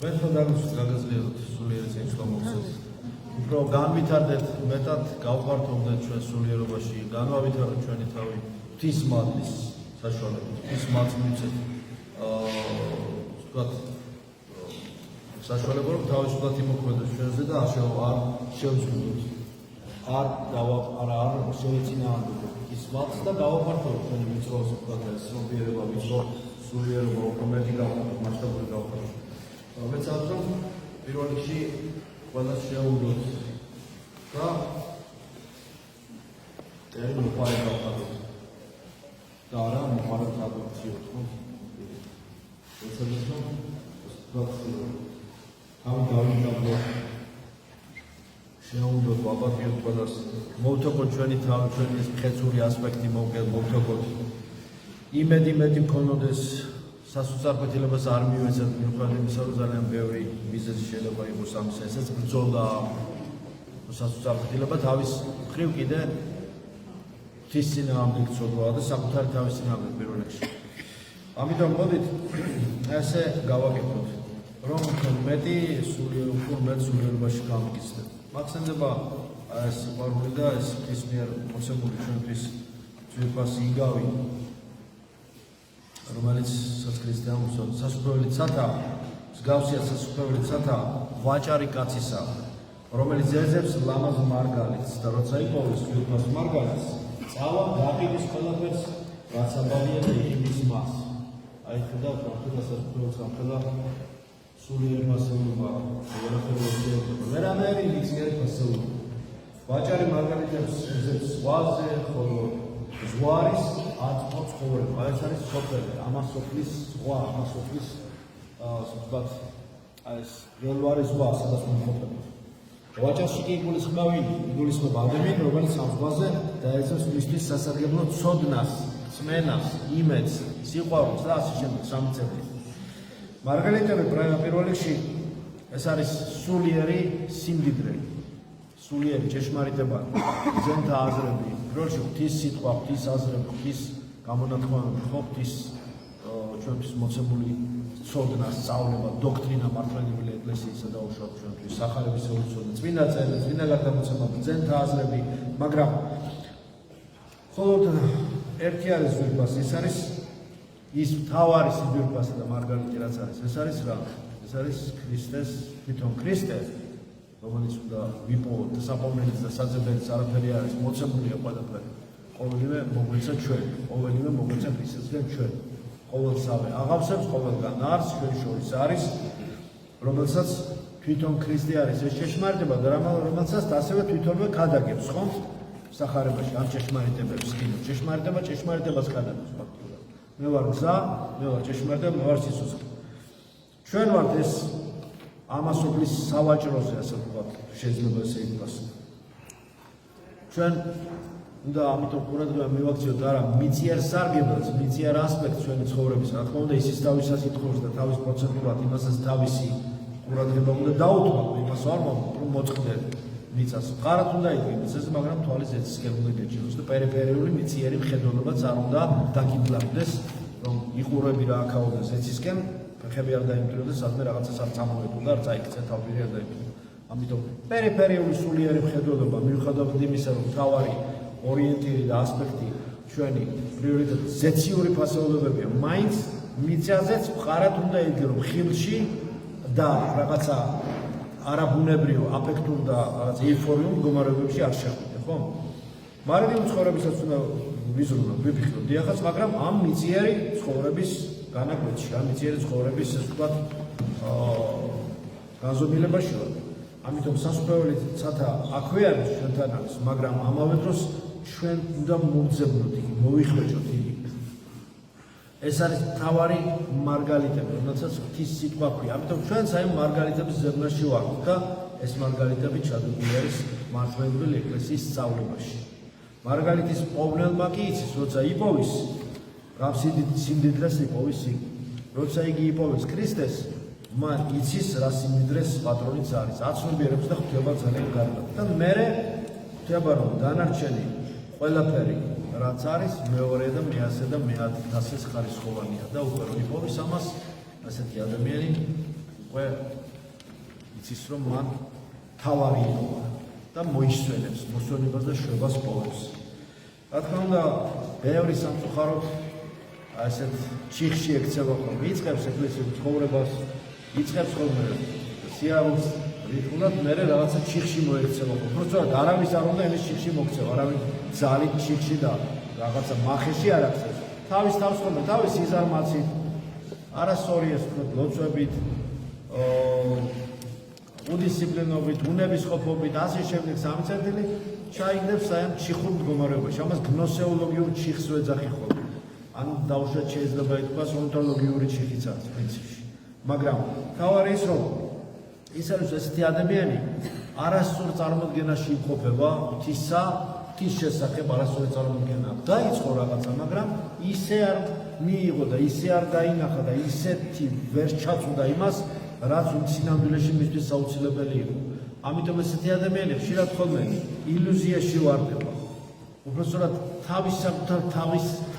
ჩვენ ხო დაგაზრდით სულიერი წინსვლა მოხსოვს. უფრო განვითარდეთ, მეტად გავყართობდეთ ჩვენ სულიერობაში, განვავითაროთ ჩვენი თავი ღვთის მადლის საშუალებით, ღვთის მადლს მივცეთ. ვთქვათ, საშუალება რომ თავისუფლად იმოქმედოს ჩვენზე და არ შევზღუდოთ. არ შევეწინააღმდეგოთ ღვთის მადლს და გავაფართოვოთ ჩვენი მიწვეულს, ვთქვათ, სრულიერობა, სულიერობა, უფრო მეტი გავყაროთ, მასშტაბური გავყაროთ. მეც ამბობ, პირველ რიგში ყველა შეუძლოთ და ერი მოყარე გავყაროთ. და არა მოყარე გადავწიოთ, ხო? ესაა ამ გავიმაგროთ შეუძლოთ ვაპატიოთ ყველას მოვთხოვოთ ჩვენი თავი ჩვენი ხეცური ასპექტი მოვთხოვოთ იმედი მქონოდეს სასწრაფოთილებას არ მივეცეთ მიუხედავად იმისა რომ ძალიან ბევრი მიზეზი შეიძლება იყოს ამის ესეც ბრძოლა სასწრაფოთილება თავის მხრივ კიდე ღვთის წინააღმდეგ ცოდვაა და საკუთარი თავის წინააღმდეგ პირველ რიგში ამიტომ მოდით ესე გავაკეთოთ რომ მეტი სულიერობაში გამიგიცდეთ. მახსენდება ეს სიყვარული და ეს ღვთის მიერ მოცემული ჩვენთვის ძვირფასი იგავი, რომელიც ქრისტიანულს სასופველი ცათა, მსგავსია სასופველი ცათა ვაჭარი კაცისა, რომელიც ეძებს ლამაზ მარგალიტს და როცა იპოვეს ძვირფას მარგალიტს, წავა გაყიდის ყველაფერს, რაც აბალია და იღების მას. აი ხედავ, რა სასופველს ამხელა სულიერი ფასეულობა, ვერანაირი ნიციერი ფასეულობა. ვაჭარი მარგალიტებს ეძებს ზღვაზე, ხოლო ზღვარის აწმყო ცხოვრება. ეს არის სოფელი, ამას სოფლის ზღვა, ამას სოფლის ვთქვათ, ეს ველვარი ზღვა, სადაც მომყოფება. ვაჭარში კი იგულისხმება ადამიანი, რომელიც ამ ზღვაზე დაეძებს მისთვის სასარგებლო ცოდნას, წმენას, იმედს, სიყვარულს და ასე შემდეგ სამწევრი. მარგალიტები პირველ რიგში ეს არის სულიერი სიმდიდრე, სულიერი ჭეშმარიტება, ძენთა აზრები, პირველ რიგში ღვთის სიტყვა, ღვთის აზრები, ღვთის გამონათქვამები, ღვთის ჩვენთვის მოცემული ცოდნა, სწავლება, დოქტრინა მართლმადიდებელი ეკლესიისა და უშუალოდ ჩვენთვის სახარების ეულცოდნა, წმინდა წერილი, წმინდა გარდამოცემა, ძენთა აზრები, მაგრამ მხოლოდ ერთი არის ძვირფასი, ეს არის ის მთავარი ძვირფასი და მარგალიტი რაც არის, ეს არის რა? ეს არის ქრისტეს, თვითონ ქრისტე, რომელიც უნდა ვიპოვოთ და საპოვნელიც და საძებელიც არაფერი არის, მოცემულია ყველაფერი. ყოველივე მოგვეცა ჩვენ, ყოველივე მოგვეცა ქრისტესგან ჩვენ. ყოველსავე აღავსებს, ყოველგან არს, ჩვენ შორის არის, რომელსაც თვითონ ქრისტე არის ეს ჭეშმარიტება და რომელსაც ასევე თვითონვე ქადაგებს, ხო? სახარებაში ამ ჭეშმარიტებებს კი ჭეშმარიტებას ქადაგებს ფაქტობრივად. მე ვარ გზა, მე ვარ ჭეშმარიტება, მე ვარ სიცოცხლე. ჩვენ ვართ ეს ამასობლის სავაჭროზე, ასე ვთქვათ, შეიძლება ესე ითქვას. ჩვენ უნდა ამიტომ ყურადღება მივაქციოთ არა მიწიერ სარგებელს, მიწიერ ასპექტს ჩვენი ცხოვრების, რა თქმა უნდა, ისიც თავისას ითხოვს და თავის პროცენტულად იმასაც თავისი ყურადღება უნდა დაუთმოთ, იმას არ მოწყდეთ მიწას. მყარად უნდა იდგე მიწაზე, მაგრამ თვალის ეცისკებული გეჭიროს და პერიფერიული მიწიერი მხედველობაც არ უნდა დაგიბლავდეს, რომ იყურები რა აქაოდეს ეცისკენ, ფეხები არ დაიმკვიდროს, სადმე რაღაცას არ წამოვედი და არ წაიქცე თავი არ დაიმკვიდრო. ამიტომ პერიფერიული სულიერი მხედველობა მიუხედავად იმისა, რომ თავარი ორიენტირი და ასპექტი ჩვენი პრიორიტეტი ზეციური ფასეულობებია, მაინც მიწაზეც მყარად უნდა იდგე, რომ ხილში და რაღაცა არაბუნებრივ, აფექტურ და რაღაც ეიფორიულ მდგომარეობებში არ შეხვიდე, ხო? მარადიული ცხოვრებისაც უნდა ვიზრუნოთ, ვიფიქროთ დიახაც, მაგრამ ამ მიწიერი ცხოვრების განაკვეთში, ამ მიწიერი ცხოვრების, ასე ვთქვათ, განზომილებაში ვარ. ამიტომ სასופველი ცათა აქვე არის ჩვენთან არის, მაგრამ ამავე დროს ჩვენ უნდა მოვძებნოთ იგი, მოვიხვეჭოთ იგი. ეს არის მთავარი მარგალიტები, რომელსაც ღვთის სიტყვა ქვია. ამიტომ ჩვენც აი მარგალიტების ზებნაში ვართ და ეს მარგალიტები ჩადებული არის მართლმადიდებელი ეკლესიის სწავლებაში. მარგალიტის პოვნელმა კი იცის, როცა იპოვის, რამ სიმდიდრეს იპოვის იგი. როცა იგი იპოვის ქრისტეს, მან იცის რა სიმდიდრეს პატრონიც არის, აცნობიერებს და ღვთება ძალიან კარგად. და მერე ღვთება რომ დანარჩენი ყველაფერი რაც არის მეორე და მეასე და მე1000-ს ხარისხოვანია და უკვე რომ იპოვის ამას ასეთი ადამიანი უკვე იცის რომ მან თავარი იყო და მოისვენებს მოსვენებას და შვებას პოვებს. რა თქმა უნდა, ბევრი სამწუხაროდ ასეთ ჩიხში ექცევა ხოლმე, იწყებს ეკლესიის ცხოვრებას, იწყებს ხოლმე სიარულს, რითულად მე რაღაცა ჩიხში მოექცევა ხოლმე. უბრალოდ არავის არ უნდა ეს ჩიხში მოქცევა, არავის ძალით ჩიხში და რაღაცა მახეში არ აქცევს. თავის თავს ხოლმე, თავის სიზარმაცით, არასწორი ეს ვთქვათ, ლოცვებით, უდისციპლინობით, უნებისყოფობით, ასე შემდეგ სამწერტილი ჩაიგდებს აი ამ ჩიხურ მდგომარეობაში. ამას გნოსეოლოგიურ ჩიხს ვეძახი ხოლმე. ან დაუშვათ შეიძლება ითქვას ონტოლოგიური ჩიხიც არის პრინციპში. მაგრამ თავარი ის რომ ის არის ესეთი ადამიანი არასწორ წარმოდგენაში იმყოფება ღვთის შესახებ არასწორი წარმოდგენა დაიწყო რაღაცა, მაგრამ ისე არ მიიღო და ისე არ დაინახა და ისეთი ვერ ჩაწვდა იმას, რაც სინამდვილეში მისთვის საუცილებელი იყო. ამიტომ ესეთი ადამიანები ხშირად ხოლმე ილუზიაში ვარდება. უბრალოდ თავის საკუთარ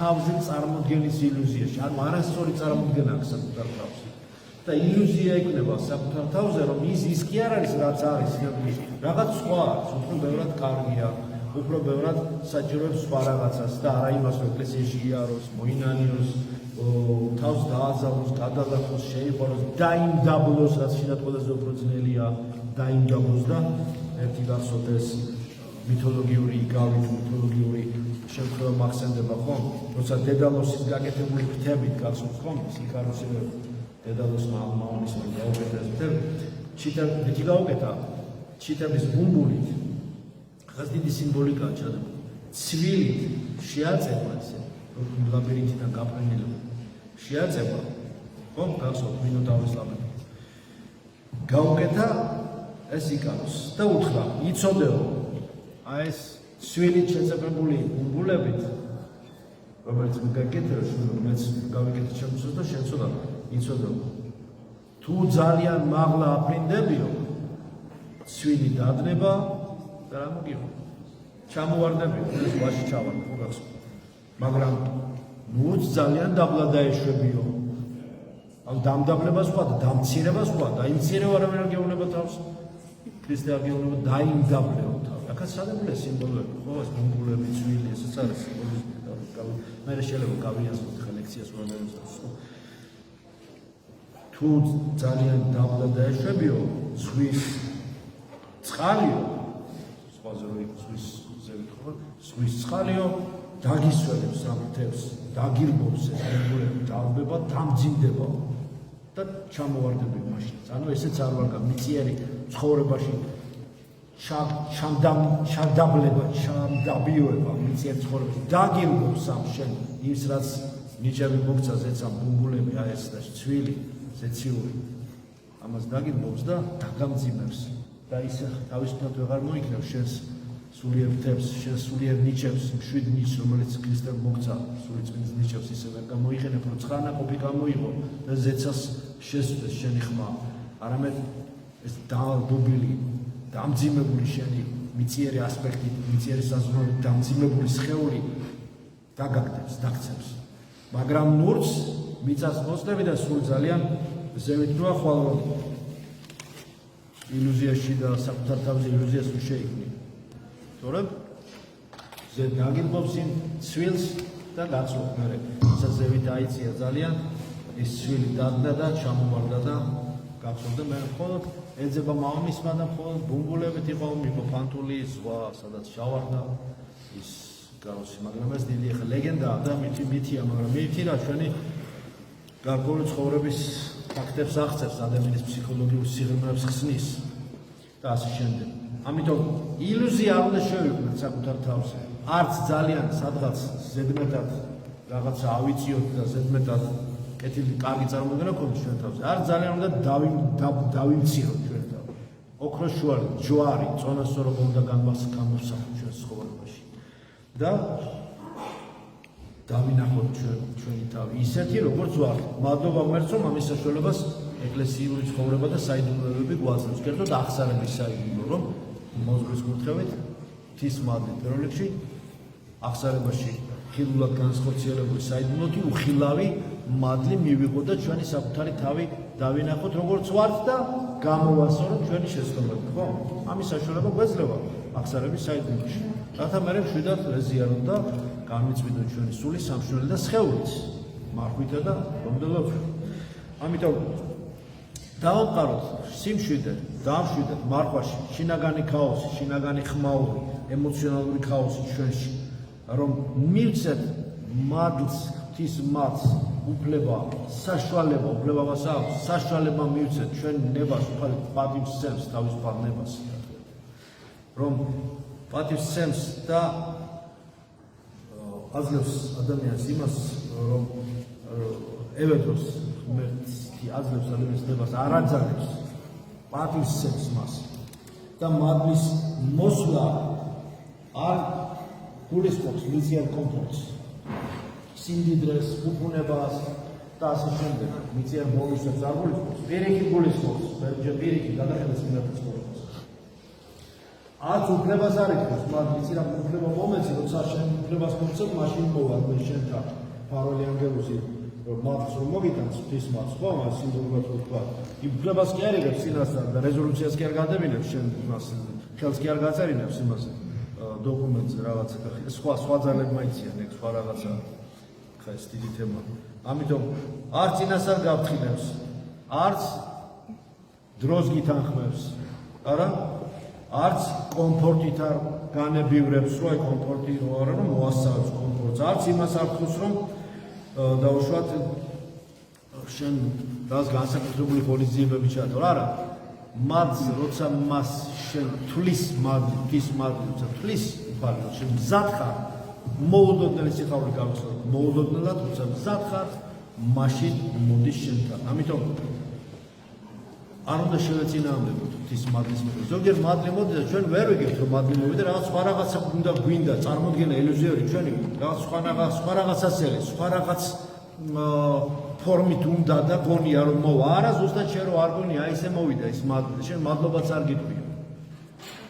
თავზე წარმოდგენის ილუზიაში, ანუ არასწორი წარმოდგენა აქვს საკუთარ თავზე. და ილუზია იქნება საკუთარ თავზე, რომ ის კი არ არის, რაც არის სინამდვილეში. რაღაც სხვა არის, უფრო ბევრად კარგია, უფრო ბევრად საჭიროებს სხვა რაღაცას და არა იმას, რომ ეკლესიაში იაროს, მოინანიოს, თავს დააზავოს, გადალახოს, შეიყაროს, დაიმდაბლოს, რაც შინად ყველაზე უფრო ძნელია, დაიმდაბლოს და ერთი გახსოვთ ეს მითოლოგიური იგავით, მითოლოგიური შემთხვევა მახსენდება ხომ? როცა დედალოსის გაკეთებული ფრთებით გახსოვთ ხომ? სიკაროსი დედალოსმა მამამისმა გაუკეთა ეს ფრთები. ჩიტები გაუკეთა ჩიტების ბუმბულით. ხას დიდი სიმბოლიკაა ჩადებული. ცვილით შეაწება ესე, ლაბირინთიდან გაფრენილი. შეაწება. ხომ გახსოვთ მინოტავრის ლაბირინთი. გაუკეთა ეს იკაროს და უთხრა, იცოდეო აი ეს ცვილით შეწებებული ბუმბულებით, რომელიც გაკეთეს, რომელიც გავიკეთე ჩემსოს და შეცოდა, იცოდეო. თუ ძალიან მაღლა აფრინდებიო, ცვილი დადნება და რა მოგიღო. ჩამოვარდებიო, ეს ვაში ჩავარ, ხო გახსოვთ. მაგრამ ნურც ძალიან დაბლა დაეშვებიო. ან დამდაბლება სხვა და დამცირება სხვა, დაიმცირება არავინ არ გეუბნება თავს. ქრისტე არ გეუბნება დაიმდაბლეო თავს. აქაც სადებული სიმბოლოები, ხო, ეს ბუმბულები, ცვილი, ესეც არის სიმბოლიზმი. მე შეიძლება გავიაზროთ ხა ლექციას რომელსაც. თუ ძალიან დაბლა დაეშვებიო, ზღვის წყალიო, სხვაზე რო იყოს ზღვის ზევით ხო, ზღვის წყალიო დაგისვენებს საფრთებს, დაგირბობს ეს ბუმბულები, დაალბება, დამძიმდება და ჩამოვარდება მაშინ. ანუ ესეც არ ვარ გამიწიერი ცხოვრებაში ჩამდაბიოება მიწიერ ცხოვრებაში დაგირბობს ამ შენ ის რაც ნიჭები მოგცა ზეცა ბუმბულები აი ეს და ცვილი ზეციური ამას დაგირბობს და დაგამძიმებს და ის თავისუფლად ვეღარ მოიქნევს შენს სულიერ ფრთებს, შენს სულიერ ნიჭებს, მშვიდ ნიჭს, რომელიც ქრისტემ მოგცა, სული წმინდის ნიჭებს ისე ვერ გამოიყენებ, რომ ცხანაკობი გამოიღო და ზეცას შესწვდეს შენი ხმა. არამედ ეს დაბობილი, დამძიმებული შენი მიწიერი ასპექტი, მიწიერი საზღვრებით დამძიმებული სხეული დაგაგდებს, დაგცემს. მაგრამ ნურს მიწას მოსდები და სულ ძალიან ზევით რო ახვალო ილუზიაში და საკუთარ თავზე ილუზიას რო შეიქმნი. თორემ ზე დაგირბობს იმ ცვილს და გაწვევ მე ზევით აიწია ძალიან ის ცვილი დადდა და ჩამოვარდა და გახსოვდა მე მხოლოდ ეძება მამამისმა და მხოლოდ ბუმბულებით იყო მიფოფანტული ზღვა სადაც ჩავარდა ის გაროსი, მაგრამ ეს დიდი ახლა ლეგენდაა და მითია, მაგრამ მითი რა ჩვენი გარკვეული ცხოვრების ფაქტებს აღწევს, ადამიანის ფსიქოლოგიურ სიღრმეებს ხსნის და ასე შემდეგ. ამიტომ ილუზია არ უნდა შევიქმნათ საკუთარ თავზე. არც ძალიან სადღაც ზედმეტად რაღაცა ავიწიოთ და ზედმეტად კეთილი კარგი წარმოდგენა გქონდეს ჩვენ თავზე. არ ძალიან უნდა დავიმციროთ ჩვენ თავზე. ოქროშუარი, ჯვარი, წონასწორობა უნდა გამოსახოთ ჩვენ ცხოვრებაში. და დავინახოთ ჩვენი თავი ისეთი როგორც ვართ. მადლობა ღმერთს რომ ამის საშუალებას ეკლესიური ცხოვრება და საიდუმლოებები გვაძლევს. კერძოდ აღსარების საიდუმლო რომ მოზღვის კუთხევით ღვთის მადლით ეროვნებში აღსარებაში ხილულად განსხორციელებული საიდუმლოთი უხილავი მადლი მივიღო და ჩვენი საკუთარი თავი დავინახოთ როგორც ვართ და გამოვასწოროთ ჩვენი შეცდომები, ხო? ამის საშუალება გვეძლევა აღსარების საიდუმლოში. რათა მე მშვიდად ვეზიაროთ და განვიწვიდოთ ჩვენი სული, სამშვილდე და სხეულიც, მარხვითა და რომდელად. ამიტომ დავამყაროთ სიმშვიდე, დავამშვიდეთ მარხვაში, შინაგანი ქაოსი, შინაგანი ხმაური, ემოციონალური ქაოსი ჩვენში, რომ მივცეთ მადლს, ღვთის მადლს, უფლება, საშუალება, უფლებამაც აქვს, საშუალება მივცეთ ჩვენ ნებას, უხალოდ პატივსცემს თავისუფალ ნებას, რომ პატივსცემს და აძლევს ადამიანს იმას, რომ ევედროს ღმერთი აძლევს ადამიანს ნებას, არ აძალებს, პატივსცემს მას და მადლის მოსვლა არ გულისხმობს მიწიერ კომფორტს, სიმდიდრეს, უფუნებას და ასე შემდეგ. მიწიერ მოლისებს არ გულისხმობს, პირიქით გულისხმობს, ბევრჯერ პირიქით გადახედეს მინათის ცხოვრებას. არც უფლებას არ იკეთებს, მაგრამ იცი რა უფლება მომეცი, როცა შენ უფლებას მომცემ, მაშინ მოვარდნე შენთან ფარული ანგელოზი მადლს რომ მოგიტანს ღვთის მადლს, ხო, მას სიმბოლურად ვთქვა. უფლებას კი არ იღებს წინასწარ და რეზოლუციას კი არ გადებინებს შენ მას, ხელს კი არ გაწერინებს იმაზე დოკუმენტზე რაღაცა და სხვა ძალებმა იციან ეგ სხვა რაღაცა. ხა ეს დიდი თემა. ამიტომ არც წინასწარ გაფრთხილებს, არც დროს გითანხმებს, არა? არც კომფორტით არ განებივრებს, რომ აი კომფორტი რო არა, რომ მოასწავებს კომფორტს. არც იმას არ ხვდს, რომ დაუშვათ შენ რას განსაკუთრებული ღონისძიებები ჩაათვალ, არა? მადლს, როცა მას შენ თვლის მადლი, ღვთის მადლი, როცა თვლის, უფალო, შენ მზად ხარ, მოულოდნელი სიხარული გავიხსენებ, მოულოდნელად, როცა მზად ხარ, მაშინ მოდის შენთან. ამიტომ არ უნდა შევეწინააღმდეგოთ ღვთის მადლის მიღებას. ზოგიერთ მადლი მოდიდა, ჩვენ ვერ ვიგებთ, რომ მადლი მოვიდა, რაღაც სხვა რაღაცა უნდა გვინდა, წარმოდგენა ილუზიური ჩვენი, რაღაც სხვა რაღაცას ელეს, სხვა რაღაც ფორმით უნდა და გონია რომ მოვა. არა, ზუსტად შენ რო არ გონია, აი ესე მოვიდა ის მადლი, შენ მადლობაც არ გიტყვია.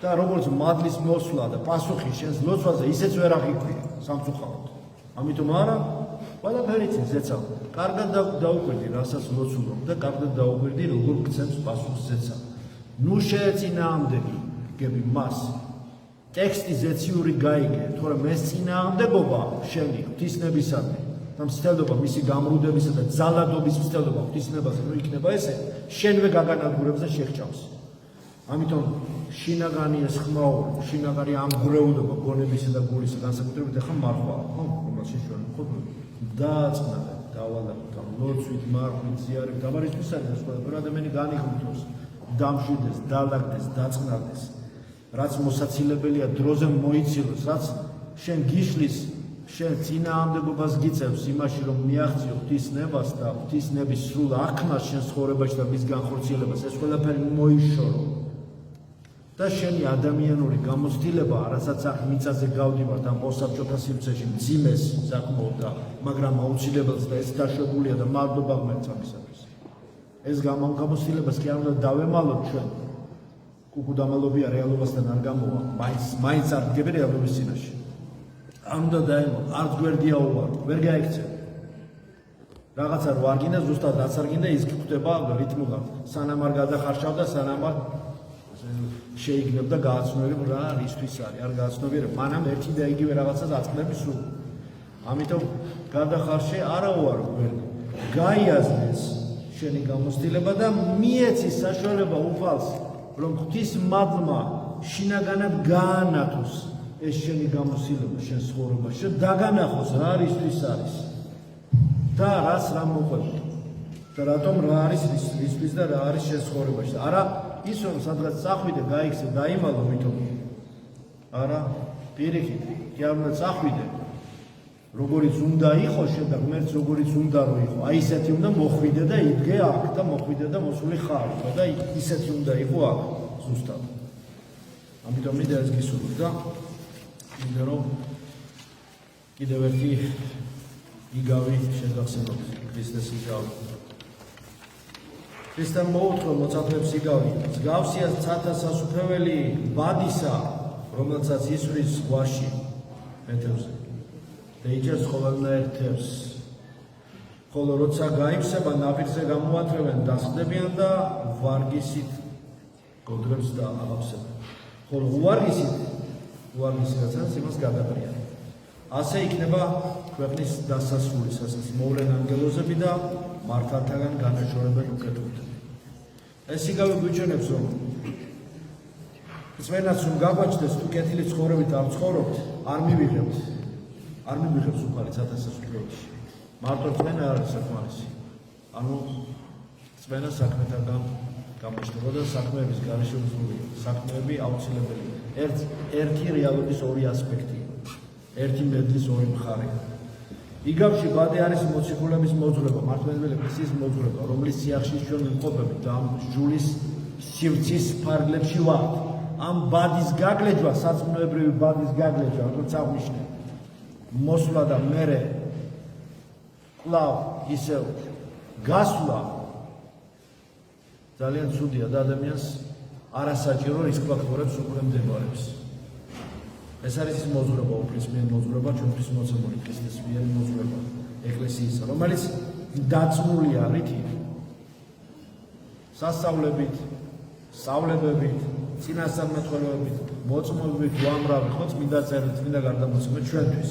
და როგორც მადლის მოსვლა და პასუხი შენს ლოცვაზე ისეც ვერ აღიქვია სამწუხაროდ. ამიტომ არა, ყველაფერი ზეცავ. კარგად დაუკვირდი, რასაც ლოცულობ და კარგად დაუკვირდი, როგორ გცემს პასუხს ზეცავ. ნუ შეეწინააღმდეგე მას. ტექსტი ზეციური გაიგე, თორემ ეს წინააღმდეგობა შენი ღვთისნებისადმი და მცდელობა მისი გამრუდებისა და ძალადობის მცდელობა ღვთისნებაზე რო იქნება ესე, შენვე გაგანადგურებს და შეხჭავს. ამიტომ შინაგანი ეს ხმაური, შინაგანი ამღვრეულობა გონებისა და გულისა განსაკუთრებით ახლა მარხვა, ხო? რომელშიც ჩვენ ვხოთ დააწყნარებ, დავალაგოთ, ლოცვით, მარხვით, ზიარებით, დაბარისთვის არის ყველაფერი ადამიანი განიღმთოს, დამშვიდეს, დალაგდეს, დაწყნარდეს, რაც მოსაცილებელია დროზე მოიცილოს, რაც შენ გიშლის, შენ წინააღმდეგობას გიწევს იმაში, რომ მიაღწიო ღვთის ნებას და ღვთის ნების სრულ აღქმას შენ ცხოვრებაში და მის განხორციელებას, ეს ყველაფერი მოიშორო. და შენი ადამიანური გამოცდილება, რასაც აქ მიწაზე გავდივართ ამ პოსტსაბჭოთა სივრცეში, მძიმეს საკმაოდ და მაგრამ აუცილებელს და ეს დაშვებულია და მადლობა ღმერთს ამისათვის. ეს გამოცდილებას კი არ უნდა დავემალოთ ჩვენ. კუკუდამალობია რეალობასთან არ გამოვა, მაინც არ დგები რეალობის წინაშე. არ უნდა დაემალოთ, არც გვერდია უვარო, ვერ გაიქცევ. რაღაცა რო არ გინდა, ზუსტად რაც არ გინდა, ის ხვდება რიტმულად. სანამ არ გადახარშავდა, სანამ არ შეიგნებ და გააცნობებ რა რისთვის არის, არ გააცნობიერებ, მანამ ერთი და იგივე რაღაცას აწყდები სულ. ამიტომ გადახარშე არაუარო გვერდი. გაიაზრეს შენი გამოცდილება და მიეცი საშუალება უფალს, რომ ღვთის მადლმა შინაგანად გაანათოს ეს შენი გამოცდილება შენ ცხოვრებაში და დაგანახოს რა რისთვის არის და რას რა მოყვებით და რატომ რა არის რისთვის და რა არის შენ ცხოვრებაში. არა ის რომ სადღაც წახვიდე, გაიქცე, დაიმალო ვითომ. არა, პირიქით, კი არ უნდა წახვიდე. როგორიც უნდა იყოს შენ და ღმერთს როგორიც უნდა რომ იყო. აი ისეთი უნდა მოხვიდე და იდგე აქ და მოხვიდე და მოსული ხარ და ისეთი უნდა იყო აქ ზუსტად. ამიტომ მინდა ეს გისურვოთ და მინდა რომ კიდევ ერთი იგავი შეგახსენოთ ქრისტეს იგავი. ქრისტემ მოუთხო მოწაფეებს იგავი, მსგავსია ცათა სასუფეველი ბადისა, რომელსაც ისვრის ზღვაში მეთევზე და იჭერს ყოველნაირ თევზს. ხოლო როცა გაიმსება ნაპირზე გამოათრევენ დასხდებიან და ვარგისით გოდრებს და აღავსებენ. ხოლო უვარგისისაც იმას გადაყრიან. ასე იქნება ქვეყნის დასასრული სასაცილო მოვლენ ანგელოზები და მართალთაგან განაშორებენ უკეთურთები. ეს იგავი გვიჩვენებს რომ წვენაც რომ გაგვაჩნდეს თუ კეთილი ცხოვრებით არ ცხოვრობთ არ მივიღებთ უფალი ცათასასწრებში. მარტო წვენა არ არის საკმარისი. ანუ წვენა საქმეთაგან გამოჩნდება და საქმეების გარშემოსული საქმეები აუცილებელია. ერთი რეალობის ორი ასპექტია. ერთი მედლის ორი მხარე. იგავში ბადე არის მოციქულების მოძღვრება, მართლმადიდებელი ეკლესიის მოძღვრება, რომლის სიახში ჩვენ ვიმყოფებით და ამ ჯულის სივრცის ფარგლებში ვართ. ამ ბადის გაგლეჯვა, სარწმუნოებრივი ბადის გაგლეჯვა, როგორც აღნიშნე, მოსვლა და მერე კვლავ ისევ გასვლა ძალიან ცუდია და ადამიანს არასაჭირო რისკფაქტორებს უქმდებარებს. ეს არის ის მოძღვრება, უფლისმიერი მოძღვრება, ჩვენთვის მოცემული ქრისტეს მიერ მოძღვრება ეკლესიისა, რომელიც დაწნულია რითი? სასწავლებით, სწავლებებით, წინასწარმეტყველებით, მოწმობებით, უამრავი ხო წმინდა წერილით, წმინდა გარდამოსება ჩვენთვის.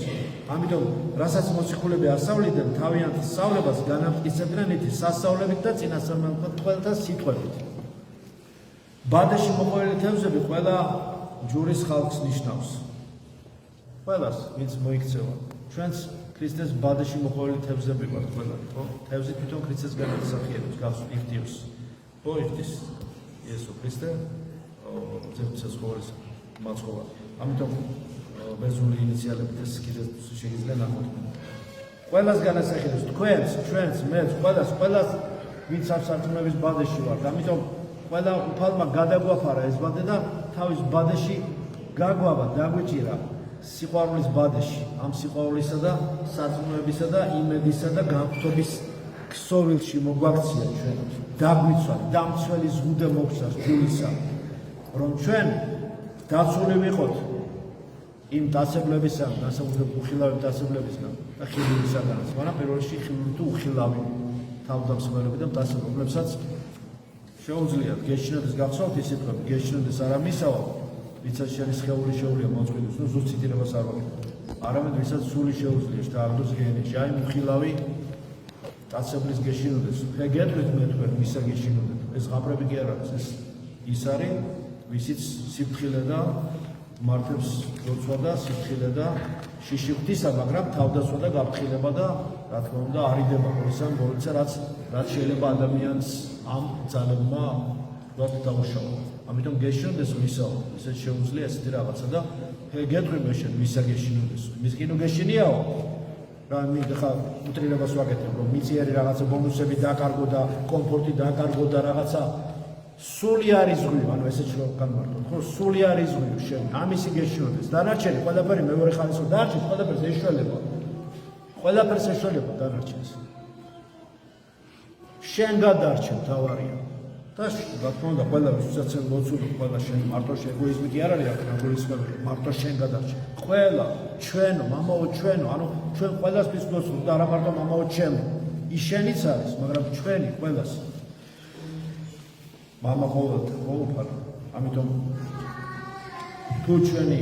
ამიტომ, რასაც მოციქულები ასწავლიდნენ, თავიანთ სწავლებას განამტკიცებდნენ ითი სასწავლებით და წინასწარმეტყველთა სიტყვებით. ბადეში მოყვანილი თევზები ყველა ჯურის ხალხს ნიშნავს. ყველას, ვინც მოიქცევა. ჩვენც ქრისტეს ბადეში მოყვანილი თევზები ვართ ყველანი, ხო? თევზი თვითონ ქრისტეს განასახიერებს, იხდიოს. ხო, იხდის იესო ქრისტე ძებცეს ხორის მაცხოვარ. ამიტომ ბერძნული ინიციალებით ეს კიდევ შეიძლება ნახოთ. ყველას განასახიერებს, თქვენს, ჩვენს, მეც, ყველას ვინც სარწმუნოების ბადეში ვართ. ამიტომ ყველა უფალმა გადაგვაფარა ეს ბადე და თავის ბადეში გაგვავა, დაგვიჭირა სიყვარულის ბადეში. ამ სიყვარულისა და სარწმუნოებისა და იმედისა და განხთობის ქსოვილში მოგვაქცია ჩვენ. დაგვიცვა, დამცველი ზღუდე მოგცას ჯულისა. რომ ჩვენ დაცული ვიყოთ იმ დაცებლებისა, უხილავი დაცებლებისგან და ხილულისგანაც, მაგრამ პირველ რიგში ხილული თუ უხილავი თავდამსხმელები და დაცები, რომლებსაც შეუძლიათ გეშინოდეს გახსოვთ ის სიტყვები, გეშინოდეს არა მისავა, ვისაც შენი სხეული შეუძლია მოწყვეტოს, ნუ ზუსტ ციტირებას არ ვაკეთებ. არამედ ვისაც სული შეუძლია დააგდოს გენეში, აი უხილავი დაცებლის გეშინოდეს. ხე გეტყვით მე თქვენ ვისა გეშინოდეთ. ეს ღაბრები კი არ არის, ეს ის არის ვისიც სიფრთხილე და მართებს ლოცვა და სიფრთხილე და შიში ღვთისა, მაგრამ თავდაცვა და გაფრთხილება და რა თქმა უნდა არიდება ყოველსა რაც შეიძლება ადამიანს ამ ძალებმა ვთქვათ დაუშავა. ამიტომ გეშინოდეს ვისაო, ისეთ შეუძლია ესეთი რაღაცა და გეტყვი მე შენ ვისა გეშინოდეს. მის კიდო გეშინიაო. რა მითხა უტრირებას ვაკეთებ, რომ მიწიერი რაღაცა ბონუსები დაკარგო და კომფორტი დაკარგო და რაღაცა სული არის ზღვი, ანუ ესეც რო განმარტოთ, ხო, სული არის ზღვი შენ, ამისი გეშინოდეს. დანარჩენი ყველაფერი მეორე ხალისო დარჩეს, ყველაფერს ეშველება. ყველაფერს ეშველება დანარჩენს. შენ გადარჩენ თავარია. და რა თქმა უნდა, ყველა ვისაც ლოცული, ყველა შენ მარტო ეგოიზმი კი არ არის აქ ნაგურისმები, მარტო შენ გადარჩენ. ყველა ჩვენო, მამაო ჩვენო, ანუ ჩვენ ყველასთვის ლოცული და არა მარტო მამაო ჩემო. ის შენიც არის, მაგრამ ჩვენი ყველას. მამა ყოველფარ, ამიტომ თუ ჩვენი,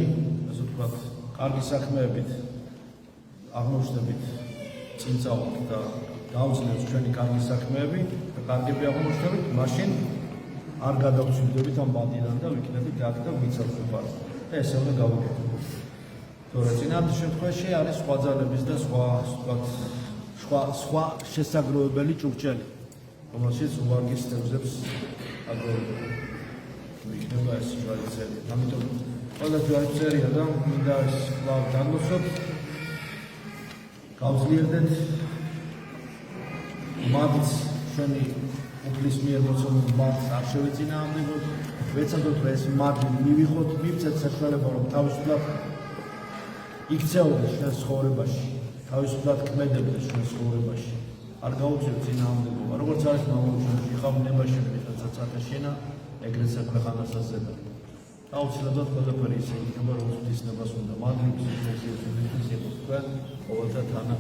ასე ვთქვათ, კარგი საქმეებით აღმოჩნდებით წინწავალთ და დავძლევთ ჩვენი კარგი საქმეები და კარგები აღმოჩნდებით, მაშინ არ გადავწვდებით ამ ბადიდან და ვიქნებით აქ და ვიცავთ ვარ. და ესე უნდა გავაკეთოთ. თორე წინასწარ შემთხვევაში არის სხვა ძალების და სხვა შესაძლებელი ჭურჭელი, რომელშიც უვარგის თევზებს აგროვებენ. იქნება ეს ჯვარიცელი. ამიტომ ყველა ჯვარიცელია და მინდა ეს კვლავ დაგლოცოთ. გავძლიერდეთ მათს ჩვენი უფლის მიერ მოცემულ მათს არ შევეწინააღმდეგოთ. ვეცადოთ რომ ეს მათი მივიღოთ, მივცეთ საშუალება რომ თავისუფლად იქცეოდეს ჩვენს ცხოვრებაში, თავისუფლად ქმედებდეს ჩვენს ცხოვრებაში. არ გაუწიოთ წინააღმდეგობა, როგორც არის მამაჩემში, ხავ ნებაში ვიღაცაც ათაშენა, ეგრეთ საქმეხანას აზრდა. აუცილებლად ყველაფერი ისე იქნება, როგორც ღვთის ნებას უნდა. მადლი ქრისტეს იესოს ქრისტეს თქვენ ყოველთა თანა.